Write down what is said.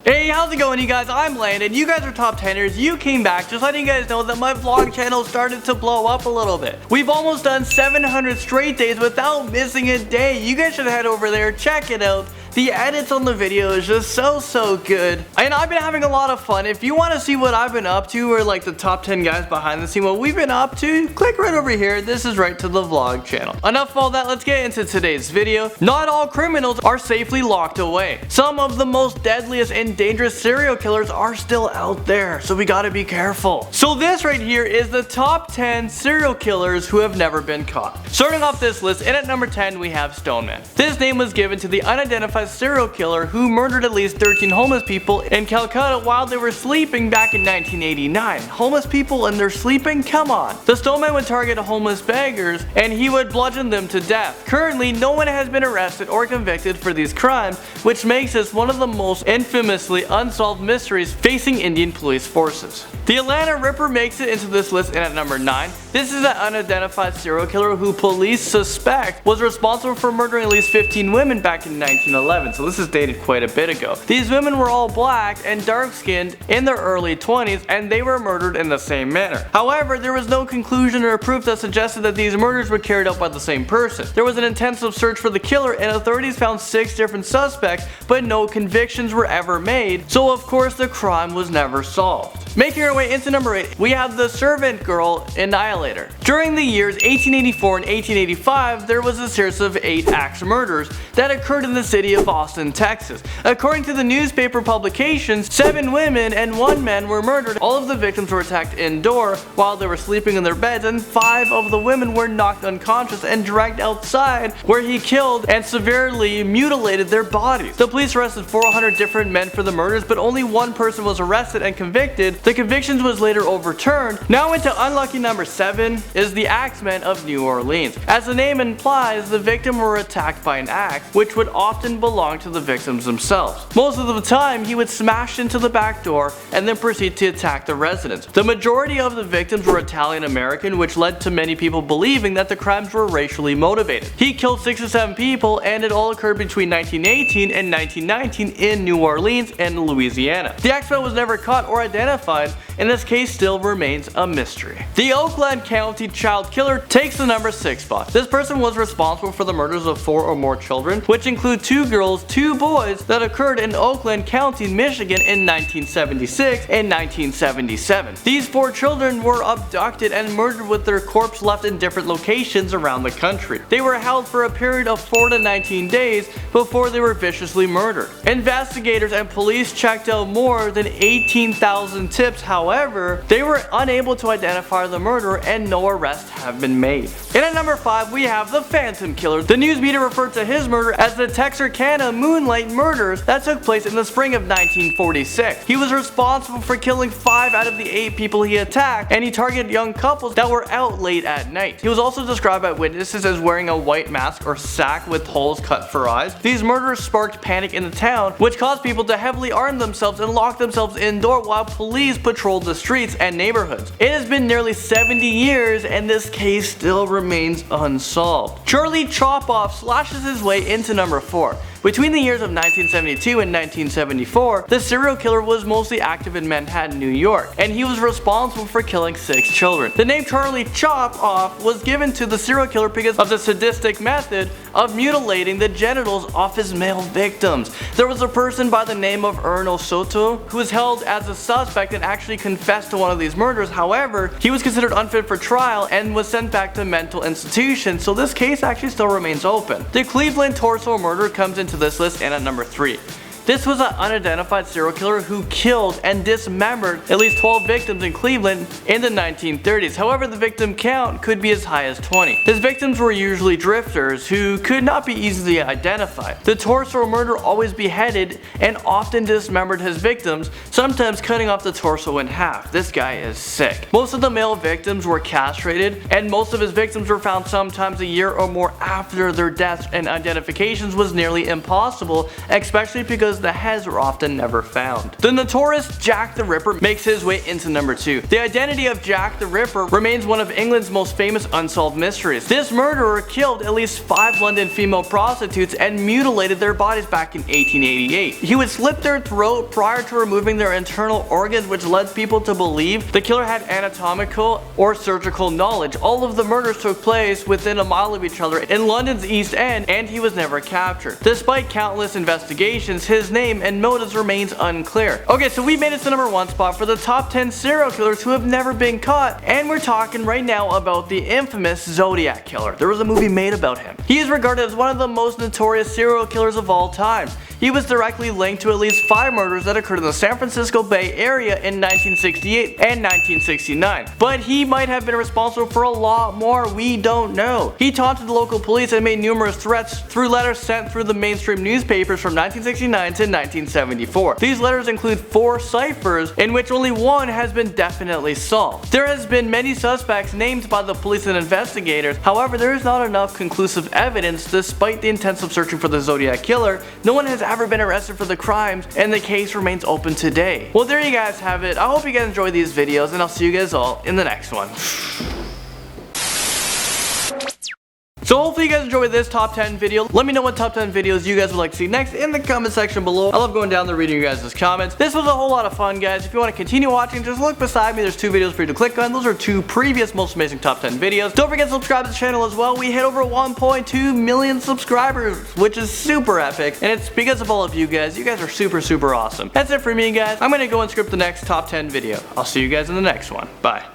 Hey, how's it going, you guys? I'm Landon. You guys are top 10ers. You came back. Just letting you guys know that my vlog channel started to blow up a little bit. We've almost done 700 straight days without missing a day. You guys should head over there, check it out. The edits on the video is just so good. And I've been having a lot of fun. If you want to see what I've been up to, or like the top 10 guys behind the scene, what we've been up to, click right over here. This is right to the vlog channel. Enough of all that, let's get into today's video. Not all criminals are safely locked away. Some of the most deadliest and dangerous serial killers are still out there, so we gotta be careful. So this right here is the top 10 serial killers who have never been caught. Starting off this list, and at number 10 we have Stoneman. This name was given to the unidentified serial killer who murdered at least 13 homeless people in Calcutta while they were sleeping back in 1989. Homeless people and they're sleeping? Come on. The Stoneman would target homeless beggars and he would bludgeon them to death. Currently, no one has been arrested or convicted for these crimes, which makes this one of the most infamously unsolved mysteries facing Indian police forces. The Atlanta Ripper makes it into this list, and at number 9, this is an unidentified serial killer who police suspect was responsible for murdering at least 15 women back in 1911, so this is dated quite a bit ago. These women were all black and dark skinned in their early 20s, and they were murdered in the same manner. However, there was no conclusion or proof that suggested that these murders were carried out by the same person. There was an intensive search for the killer and authorities found 6 different suspects, but no convictions were ever made, so of course the crime was never solved. Making our way into number 8, we have the Servant Girl Annihilator. During the years 1884 and 1885, there was a series of 8 axe murders that occurred in the city of Austin, Texas. According to the newspaper publications, 7 women and 1 man were murdered. All of the victims were attacked indoor while they were sleeping in their beds, and 5 of the women were knocked unconscious and dragged outside, where he killed and severely mutilated their bodies. The police arrested 400 different men for the murders, but only 1 person was arrested and convicted. The convictions was later overturned. Now into unlucky number 7 is the Axman of New Orleans. As the name implies, the victim were attacked by an axe, which would often belong to the victims themselves. Most of the time, he would smash into the back door and then proceed to attack the residents. The majority of the victims were Italian American, which led to many people believing that the crimes were racially motivated. He killed 6 to 7 people, and it all occurred between 1918 and 1919 in New Orleans and Louisiana. The Axman was never caught or identified, and this case still remains a mystery. The Oakland County child killer takes the number 6 spot. This person was responsible for the murders of 4 or more children, which include 2 girls, 2 boys, that occurred in Oakland County, Michigan in 1976 and 1977. These 4 children were abducted and murdered with their corpse left in different locations around the country. They were held for a period of 4 to 19 days before they were viciously murdered. Investigators and police checked out more than 18,000 tips. However, they were unable to identify the murderer and no arrests have been made. And at number 5, we have the Phantom Killer. The news media referred to his murder as the Texarkana Moonlight Murders that took place in the spring of 1946. He was responsible for killing 5 out of the 8 people he attacked, and he targeted young couples that were out late at night. He was also described by witnesses as wearing a white mask or sack with holes cut for eyes. These murders sparked panic in the town, which caused people to heavily arm themselves and lock themselves indoor while police patrolled the streets and neighborhoods. It has been nearly 70 years and this case still remains unsolved. Charlie Chopoff slashes his way into number 4. Between the years of 1972 and 1974, the serial killer was mostly active in Manhattan, New York, and he was responsible for killing 6 children. The name Charlie Chop-Off was given to the serial killer because of the sadistic method of mutilating the genitals of his male victims. There was a person by the name of Erno Soto who was held as a suspect and actually confessed to one of these murders. However, he was considered unfit for trial and was sent back to mental institution, so this case actually still remains open. The Cleveland torso murder comes into this list, and at number 3. This was an unidentified serial killer who killed and dismembered at least 12 victims in Cleveland in the 1930s. However, the victim count could be as high as 20. His victims were usually drifters who could not be easily identified. The torso murderer always beheaded and often dismembered his victims, sometimes cutting off the torso in half. This guy is sick. Most of the male victims were castrated, and most of his victims were found sometimes a year or more after their deaths, and identifications was nearly impossible, especially because because the heads were often never found. The notorious Jack the Ripper makes his way into number 2. The identity of Jack the Ripper remains one of England's most famous unsolved mysteries. This murderer killed at least 5 London female prostitutes and mutilated their bodies back in 1888. He would slit their throat prior to removing their internal organs, which led people to believe the killer had anatomical or surgical knowledge. All of the murders took place within a mile of each other in London's East End, and he was never captured. Despite countless investigations, his name and motives remains unclear. Okay, so we made it to number 1 spot for the top 10 serial killers who have never been caught, and we're talking right now about the infamous Zodiac Killer. There was a movie made about him. He is regarded as one of the most notorious serial killers of all time. He was directly linked to at least 5 murders that occurred in the San Francisco Bay Area in 1968 and 1969. But he might have been responsible for a lot more, we don't know. He taunted the local police and made numerous threats through letters sent through the mainstream newspapers from 1969 to 1974. These letters include 4 ciphers, in which only one has been definitely solved. There has been many suspects named by the police and investigators, however there is not enough conclusive evidence. Despite the intensive searching for the Zodiac Killer, no one has ever been arrested for the crimes, and the case remains open today. Well, there you guys have it. I hope you guys enjoy these videos, and I'll see you guys all in the next one. So hopefully you guys enjoyed this top 10 video. Let me know what top 10 videos you guys would like to see next in the comment section below. I love going down there reading your guys' comments. This was a whole lot of fun, guys. If you want to continue watching, just look beside me. There's 2 videos for you to click on. Those are 2 previous most amazing top 10 videos. Don't forget to subscribe to the channel as well. We hit over 1.2 million subscribers, which is super epic. And it's because of all of you guys. You guys are super awesome. That's it for me, guys. I'm going to go and script the next top 10 video. I'll see you guys in the next one. Bye.